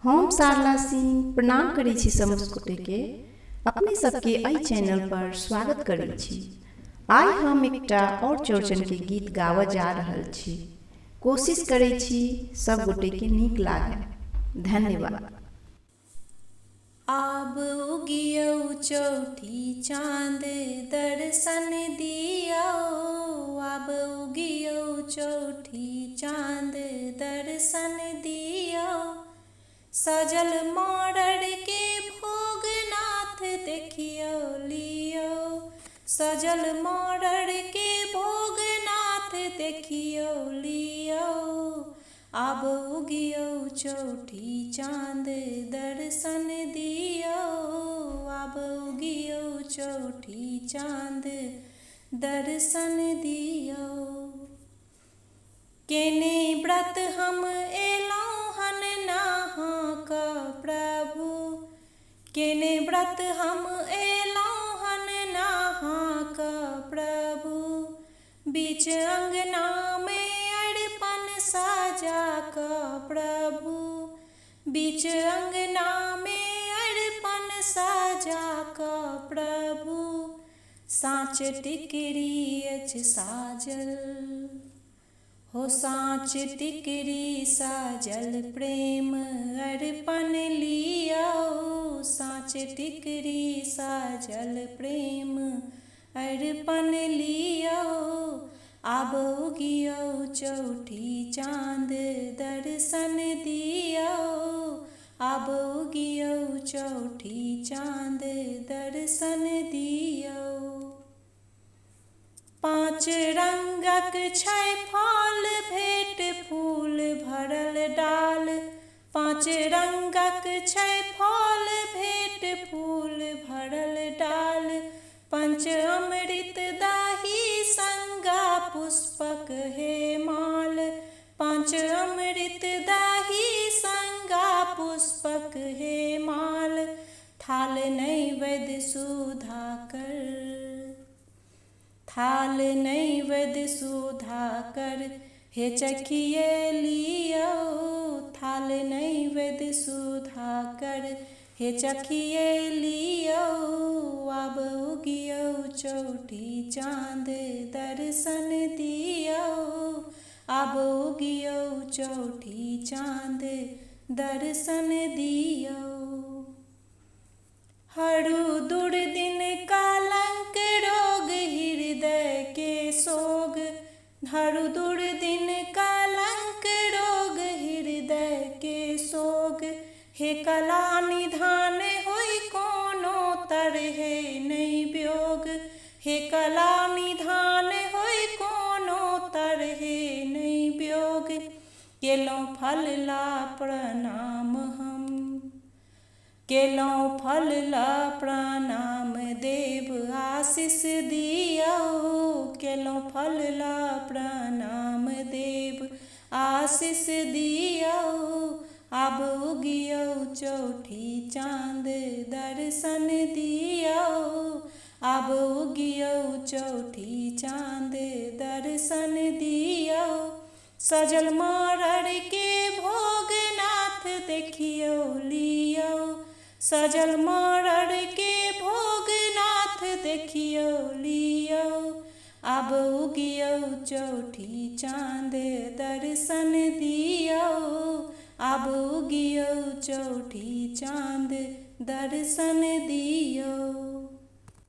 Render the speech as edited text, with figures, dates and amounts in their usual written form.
हम सारला सिंह प्रणाम करै छी समस्त के अपने सबके एहि चैनल पर स्वागत करै छी। आइ हम एकटा और चौरचन के गीत गावऽ जा रहल छी। कोशिश करै छी सब गोटे के नीक लागे। धन्यवाद। आब उगियौ चौठी चाँद दर्शन दियौ, आब उगियौ चौठी चाँद दर्शन दियौ। सजल मड़ड़ के भोग नाथ देखियौ लियौ, सजल मड़ड़ के भोग नाथ देखियौ लियौ। आब उगियौ चौठी चाँद दर्शन दियौ, आब उगियौ चौठी चाँद दर्शन दियौ। केने व्रत हम एलौं हन नाहाँक प्रभु, केने व्रत हम एलौं हन नाहाँक प्रभु। बीच अंगना में अरिपन साजा कऽ प्रभु, बीच अंगना में अरिपन साजा कऽ प्रभु। साँच टिकरी अछि साजल हो, साँच टिकरी साजल प्रेम अरिपन लियौ, साँच टिकरी साजल प्रेम अरिपन लियौ। आब उगियौ चौठी चाँद दर्शन दियौ, आब उगियौ चौठी चाँद दर्शन दियौ। पाँच रंगक छै फल भेट फूल भरल डाल, पाँच रंगक छै फल भेट फूल भरल डाल। पंच अमृत दाही संगा पुष्पक हे माल, पाँच अमृत दाही संगा पुष्पक हे माल। थाल नैवेद्य सुधाकर, थाल नैवेद्य सुधाकर हे चखिए लियौ, थाल नैवेद्य सुधाकर हे चखिए लियौ। आब उगियौ चौठी चाँद दर्शन दियौ, आब उगियौ चौठी चाँद दर्शन दियौ। हरू दुर्दिन कलंक रोग हृदय के सोग, हरू दुर्दिन कलंक रोग हृदय के सोग। हे कला निधान होई कोनो तरहे नहीं व्योग, हे कला निधान होई कोनो तरहे नहीं व्योग। केलौं फल ला प्रणाम हम, केलौं फल ला प्रणाम देव आशीष दियौ, केलौं फल ला प्रणाम देव आशीष दियौ। आब उगियौ चौठी चाँद दर्शन दियौ, आब उगियौ चौठी चाँद दर्शन दियौ। सजल मड़ड़ के भोग नाथ देखियौ लियौ, सजल मड़ड़ के भोग नाथ देखियौ लियौ। आब उगियौ चौठी चाँद दर्शन दियौ, आब उगियौ चौठी चाँद दर्शन दियौ।